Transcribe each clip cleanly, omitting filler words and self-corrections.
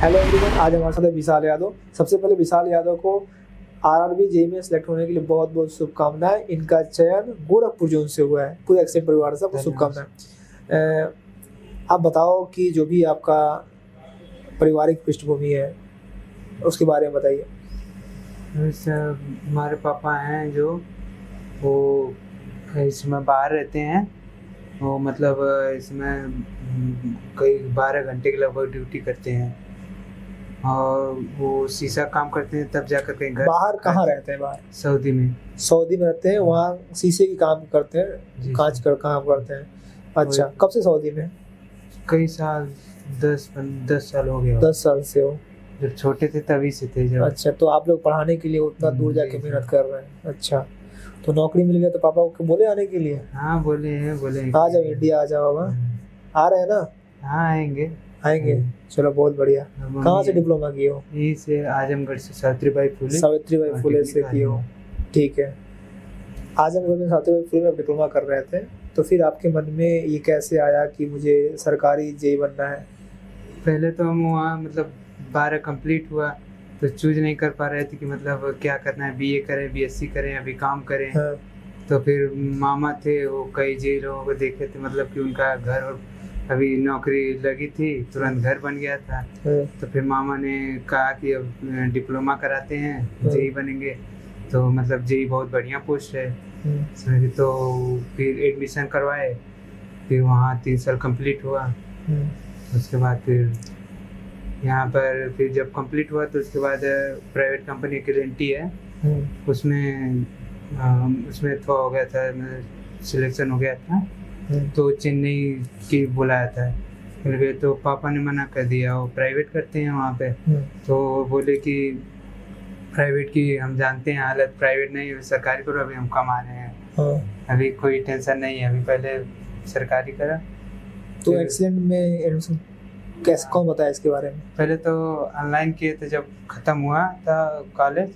Hello everyone, आज हमारे साथ है विशाल यादव। सबसे पहले विशाल यादव को आरआरबी जेईई में सेलेक्ट होने के लिए बहुत बहुत शुभकामनाएं। इनका चयन गोरखपुर जोन से हुआ है। पूरे एक्सेंट परिवार से आपको शुभकामनाएं। आप बताओ कि जो भी आपका पारिवारिक पृष्ठभूमि है उसके बारे में बताइए। वैसे हमारे पापा हैं जो वो इसमें बाहर रहते हैं। वो मतलब इसमें कई 12 घंटे के लगभग ड्यूटी करते हैं और वो शीशा काम करते हैं, तब जाकर कहीं घर। बाहर कहाँ रहते हैं? बाहर सऊदी में। सऊदी में रहते हैं, वहाँ शीशे की काम करते हैं, कांच का काम करते हैं। अच्छा, कब से सऊदी में? कई साल, 10 साल हो गया। 10 साल से हो? जब छोटे थे तभी से थे जब। अच्छा, तो आप लोग पढ़ाने के लिए उतना दूर जाके मेहनत कर रहे हैं। अच्छा, तो नौकरी मिल गया तो पापा को बोले आने के लिए? हाँ बोले आ जाओ इंडिया, आ जाओ। बाबा आ रहे हैं ना? हाँ आएंगे। चलो बहुत बढ़िया। कहाँ से डिप्लोमा किए हो? यहीं से, आजमगढ़ से, सावित्रीबाई फुले से किए हो? ठीक है। आजमगढ़ में सावित्रीबाई फुले में डिप्लोमा कर रहे थे, तो फिर आपके मन में ये कैसे आया कि मुझे सरकारी जेईई बनना है? पहले तो हम वहाँ मतलब 12 कंप्लीट हुआ तो चूज नहीं कर पा रहे थे कि मतलब क्या करना है, बीए करें, बीएससी करें, अभी काम करें। हाँ। तो फिर मामा थे, वो कई जेईई लोगों को देखे थे, मतलब कि उनका घर और अभी नौकरी लगी थी, तुरंत घर बन गया था। तो फिर मामा ने कहा कि अब डिप्लोमा कराते हैं, जेईई बनेंगे। तो मतलब जेईई बहुत बढ़िया पोस्ट है। तो फिर एडमिशन करवाए, फिर वहाँ 3 साल कंप्लीट हुआ। उसके बाद फिर यहाँ पर फिर जब कंप्लीट हुआ तो उसके बाद प्राइवेट कंपनी की गारंटी है, उसमें तो हो गया था, सिलेक्शन हो गया था। तो चेन्नई की बुलाया था, फिर तो पापा ने मना कर दिया, वो प्राइवेट करते हैं वहाँ पे। तो बोले कि प्राइवेट की हम जानते हैं हालत, प्राइवेट नहीं सरकारी करो, अभी हम कमा रहे हैं। अभी कोई टेंशन नहीं है, अभी पहले सरकारी करा। तो एक्सीलेंट में एडमिशन कैसे, कौन बताया इसके बारे में? पहले तो ऑनलाइन किए थे, जब खत्म हुआ था कॉलेज।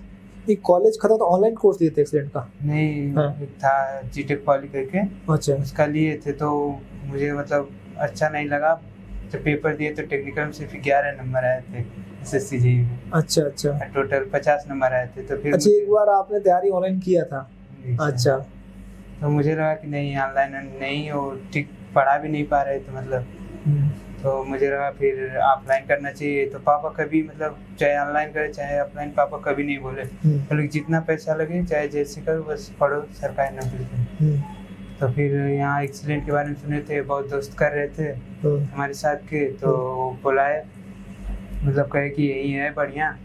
कॉलेज खत्म तो ऑनलाइन कोर्स लिए थे एक्सीलेंट का? नहीं। एक था जीटेक पॉली करके। अच्छा। उसका लिए थे तो मुझे मतलब अच्छा नहीं लगा। जब पेपर दिए तो टेक्निकल में सिर्फ 11 नंबर आए थे एसएससी जेईई में। अच्छा। टोटल 50 नंबर आए थे। तो फिर अच्छा, एक बार आपने तैयारी ऑनलाइन किया था? अच्छा। तो मुझे लगा कि नहीं, ऑनलाइन नहीं, और ठीक पढ़ा भी नहीं पा रहे थे मतलब। तो मुझे लगा फिर ऑफलाइन करना चाहिए। तो पापा कभी मतलब चाहे ऑनलाइन करे चाहे ऑफलाइन, पापा कभी नहीं बोले, बोले जितना पैसा लगे चाहे जैसे करो, बस पढ़ो, सरकारी नौकरी करो। तो फिर यहाँ एक्सीलेंट के बारे में सुने थे, बहुत दोस्त कर रहे थे हमारे साथ के, तो बुलाए, मतलब कहे कि यही है बढ़िया।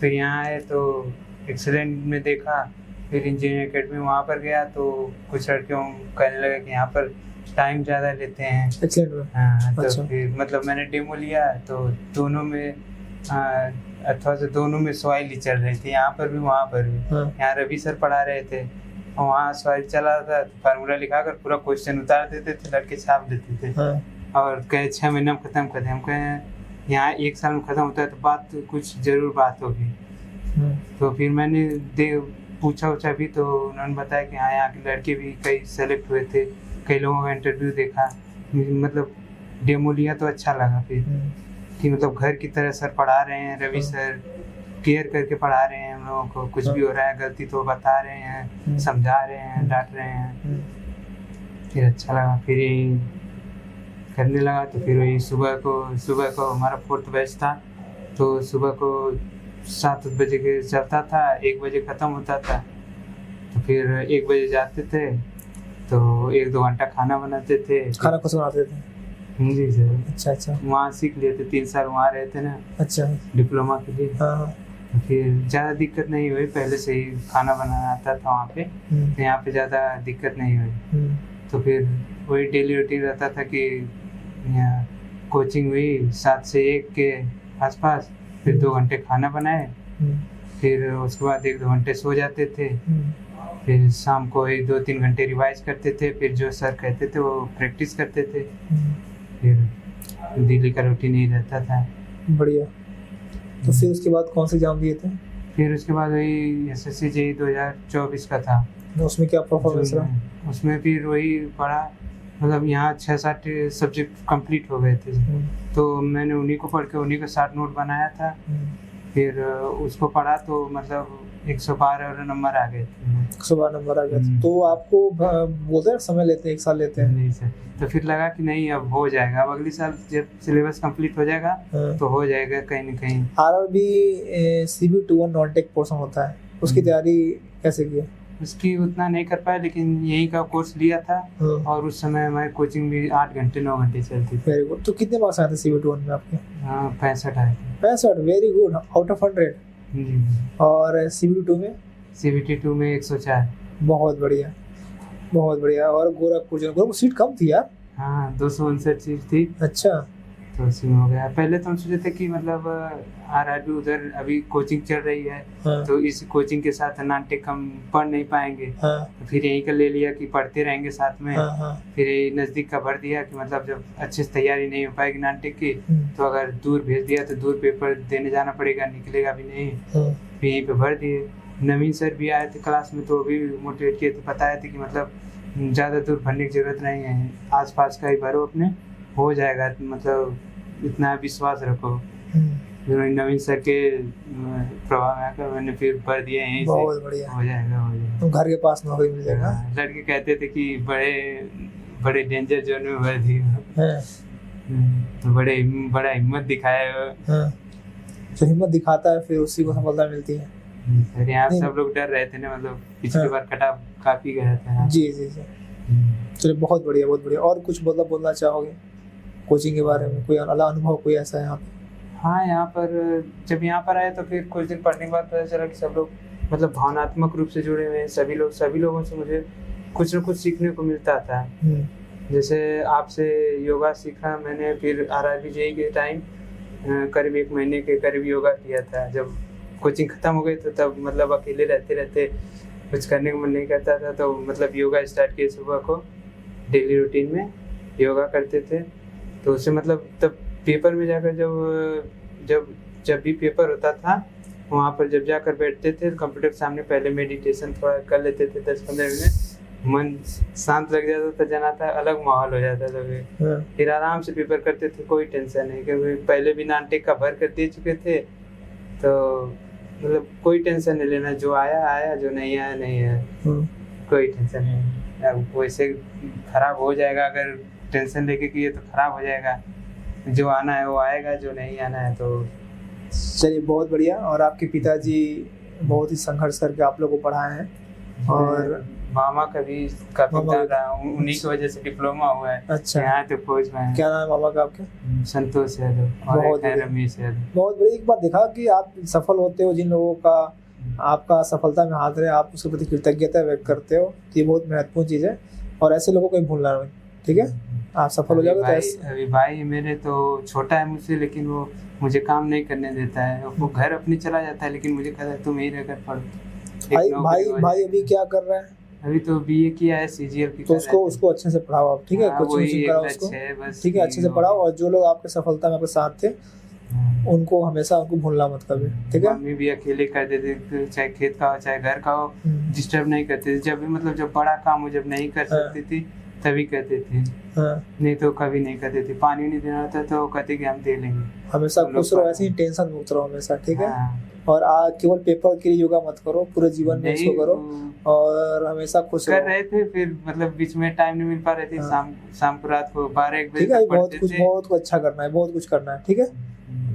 फिर यहाँ आए तो एक्सीलेंट में देखा, फिर इंजीनियरिंग एकेडमी वहाँ पर गया तो कुछ लड़कियों कहने लगे कि यहाँ पर टाइम ज़्यादा लेते हैं एक्सीलेंट में। हाँ। तो अच्छा। फिर मतलब मैंने डेमो लिया तो दोनों में अथवा से दोनों में सवाल चल रही थी, यहाँ पर भी वहाँ पर भी। यहाँ रवि सर पढ़ा रहे थे और वहाँ सवाल चला था, फार्मूला लिखा कर पूरा क्वेश्चन उतार देते थे, लड़के छाप देते थे। और कहे 6 महीने में खत्म कर दें। हम कहें यहाँ 1 साल में खत्म होता है तो बात तो कुछ जरूर बात होगी। तो फिर मैंने पूछा भी तो उन्होंने बताया कि हाँ, यहाँ के लड़के भी कई सेलेक्ट हुए थे, कई लोगों का इंटरव्यू देखा, मतलब डेमो लिया तो अच्छा लगा फिर कि मतलब घर की तरह सर पढ़ा रहे हैं, रवि सर केयर करके पढ़ा रहे हैं हम लोगों को, कुछ भी हो रहा है गलती तो बता रहे हैं, समझा रहे हैं, डांट रहे हैं। फिर अच्छा लगा, फिर यही करने लगा। तो फिर वही सुबह को हमारा 4th बैच था, तो सुबह को 7 बजे के चलता था, 1 बजे ख़त्म होता था। तो फिर 1 बजे जाते थे तो 1-2 घंटा खाना बनाते थे। खाना कुछ बनाते थे? जी सर। अच्छा। वहाँ सीख लिए थे, 3 साल वहाँ रहे थे ना। अच्छा। डिप्लोमा के लिए। हाँ। तो फिर ज़्यादा दिक्कत नहीं हुई, पहले से ही खाना बनाना आता था वहाँ पे, तो यहाँ पे ज़्यादा दिक्कत नहीं हुई। तो फिर वही डेली रूटीन रहता था कि यहाँ कोचिंग हुई 7 से 1 के आसपास, फिर 2 घंटे खाना बनाए, फिर उसके बाद 1-2 घंटे सो जाते थे, फिर शाम को 2-3 घंटे रिवाइज करते थे, फिर जो सर कहते थे वो प्रैक्टिस करते थे। फिर दिल्ली का रूटीन ही रहता था। बढ़िया। तो फिर उसके बाद कौन से एग्जाम दिए थे? फिर उसके बाद वही एसएससी जेईई 2024 का था। उसमें क्या परफॉर्मेंस रहा? उसमें फिर वही पढ़ा, मतलब यहाँ 6-7 सब्जेक्ट कंप्लीट हो गए थे, तो मैंने उन्हीं को पढ़ के उन्हीं का 60 नोट बनाया था। फिर उसको पढ़ा तो मतलब 112 नंबर आ गए थे। 112 नंबर आ गए थे। तो आपको बोलते हैं समय लेते हैं, 1 साल लेते हैं? नहीं सर, तो फिर लगा कि नहीं अब हो जाएगा, अब अगले साल जब सिलेबस कंप्लीट हो जाएगा तो हो जाएगा कहीं ना कहीं। RRB CB21 non tech portion होता है, उसकी तैयारी कैसे की? उसकी उतना नहीं कर पाया, लेकिन यही का कोर्स लिया था और उस समय हमारी कोचिंग भी 8 घंटे 9 घंटे चलती थी। Very good. तो कितने मार्क्स आए थे CB21 में आपके? 65 आए थे। 65, वेरी गुड, आउट ऑफ 100। और CBT2 में? CBT2 में 104। बहुत बढ़िया, बहुत बढ़िया। और गोरखपुर सीट कम थी यार? हाँ, 259 सीट थी। अच्छा, तो उसी में हो गया। पहले तो हम सोचे थे कि मतलब आरआरबी उधर अभी कोचिंग चल रही है, तो इस कोचिंग के साथ नानटेक हम पढ़ नहीं पाएंगे, तो फिर यहीं का ले लिया कि पढ़ते रहेंगे साथ में। फिर यही नज़दीक का भर दिया कि मतलब जब अच्छे से तैयारी नहीं हो पाएगी नानटेक की, तो अगर दूर भेज दिया तो दूर पेपर देने जाना पड़ेगा, निकलेगा भी नहीं। फिर यहीं पे भर दिए। नवीन सर भी आए थे क्लास में, तो भी मोटिवेट किए थे, बताए थे कि मतलब ज़्यादा दूर भरने की जरूरत नहीं है, आसपास का ही भरो अपने, हो जाएगा, मतलब इतना विश्वास रखो। नवीन सर के प्रभाव में आकर मैंने फिर भर दिया यहीं से। बहुत बढ़िया, हो जाएगा। तो घर के पास नौकरी मिल जाएगा। लड़के कहते थे कि बड़े डेंजर जोन में भर दिए, तो बड़ा हिम्मत दिखाया। जो हिम्मत दिखाता है फिर उसी को सफलता मिलती है। सर यहाँ सब लोग डर रहे थे ना, मतलब पिछली बार कटा काफी गया था। जी जी जी, चलिए बहुत बढ़िया, बहुत बढ़िया। और कुछ बोलना चाहोगे कोचिंग के बारे में? कोई अलग अनुभव कोई ऐसा है यहाँ पे? हाँ, यहाँ पर जब यहाँ पर आए तो फिर कुछ दिन पढ़ने के बाद पता चला कि सब लोग मतलब भावनात्मक रूप से जुड़े हुए हैं। सभी लोगों से मुझे कुछ न कुछ सीखने को मिलता था। जैसे आपसे योगा सीखा मैंने, फिर आरआरबी जेईई के टाइम करीब 1 महीने के करीब योगा किया था। जब कोचिंग खत्म हो गई तो तब मतलब अकेले रहते कुछ करने को मन नहीं करता था, तो मतलब योगा स्टार्ट किए। सुबह को डेली रूटीन में योगा करते थे, तो उससे मतलब तब पेपर में जाकर जब भी पेपर होता था वहाँ पर जब जाकर बैठते थे कंप्यूटर के सामने, पहले मेडिटेशन थोड़ा कर लेते थे 10-15 मिनट, मन शांत लग जाता था, जाना था, अलग माहौल हो जाता था। फिर आराम से पेपर करते थे, कोई टेंशन नहीं, क्योंकि पहले भी नानटेक का भर कर दे चुके थे, तो मतलब कोई टेंशन नहीं लेना, जो आया, जो नहीं आया नहीं आया, कोई टेंशन नहीं। वैसे खराब हो जाएगा, अगर टेंशन लेके किए तो खराब हो जाएगा। जो आना है वो आएगा, जो नहीं आना है तो। चलिए बहुत बढ़िया। और आपके पिताजी बहुत ही संघर्ष करके आप लोगों को पढ़ाए हैं, और मामा का भी काफी योगदान रहा, उन्हीं की वजह से डिप्लोमा हुआ है। अच्छा, यहाँ तो पहुँच पाए। क्या नाम है मामा का आपके? संतोष यादव और रमेश यादव। बहुत बड़ी एक बात देखा कि आप सफल होते हो, जिन लोगों का आपका सफलता में हाथ रहे, आप उसके प्रति कृतज्ञता व्यक्त करते हो, ये बहुत महत्वपूर्ण चीज़ है, और ऐसे लोगों को ही भूलना नहीं। ठीक है, आप सफल हो जाओगे। अभी भाई मेरे तो छोटा है मुझसे, लेकिन वो मुझे काम नहीं करने देता है, वो घर अपने चला जाता है, लेकिन मुझे कहता है तुम यहीं रहकर पढ़ो। भाई अभी क्या कर रहा है? अभी तो BA किया है, CGL की। तो उसको अच्छे से पढ़ाओ आप, ठीक है, कोचिंग कराओ उसको, ठीक है, अच्छे से पढ़ाओ। और जो लोग आपके सफलता में आपके साथ थे उनको हमेशा भूलना मत कभी, ठीक है। मम्मी भी अकेले कर देते, चाहे खेत का हो चाहे घर का हो, डिस्टर्ब नहीं करते थे। जब भी मतलब जब बड़ा काम हो, जब नहीं कर सकती थी तभी कहते थे, नहीं तो कभी नहीं कहते थे। पानी नहीं देना होता तो कहते कि हम दे लेंगे। हमेशा खुश रहो, ऐसे ही टेंशन मुक्त रहो हमेशा, ठीक है। और केवल पेपर के लिए योगा मत करो, पूरे जीवन में इसको करो, और हमेशा खुश कर रहे थे। फिर मतलब बीच में टाइम नहीं मिल पा रहे थे, शाम को रात को 12-1 बजे तक पढ़ते थे। बहुत कुछ अच्छा करना है, बहुत कुछ करना है, ठीक है,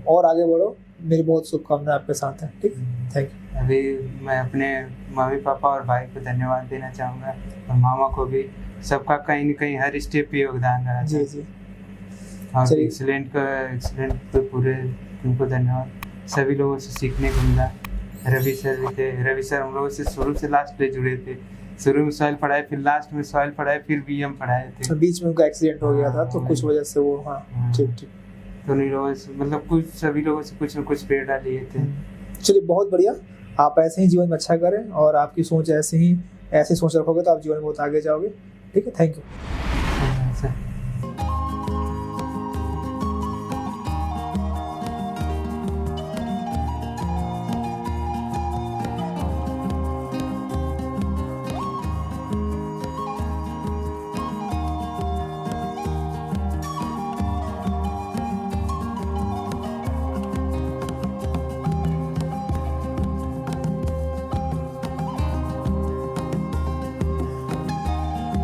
और आगे बढ़ो। मेरी बहुत शुभकामनाएं आपके साथ है, ठीक, थैंक यू। अभी मैं अपने मम्मी पापा और भाई को धन्यवाद देना चाहूँगा, और मामा को भी। सबका कहीं न कहीं हर स्टेप पे योगदान रहा। जी जी, और एक्सीलेंट तो पूरे उनको धन्यवाद। सभी लोगों से सीखने को मिला। रवि सर भी थे, रवि सर हम लोगों से शुरू से लास्ट तक जुड़े थे। शुरू में सॉइल पढ़ाए, फिर लास्ट में सॉइल पढ़ाए, फिर BM पढ़ाए थे। बीच में उनका एक्सीडेंट हो गया था, तो कुछ वजह से वो ठीक। तो उन्हीं लोगों से मतलब सभी लोगों से कुछ न कुछ प्रेरणा लिए थे। चलिए बहुत बढ़िया, आप ऐसे ही जीवन में अच्छा करें, और आपकी सोच ऐसे सोच रखोगे तो आप जीवन में बहुत आगे जाओगे, ठीक है। Thank you.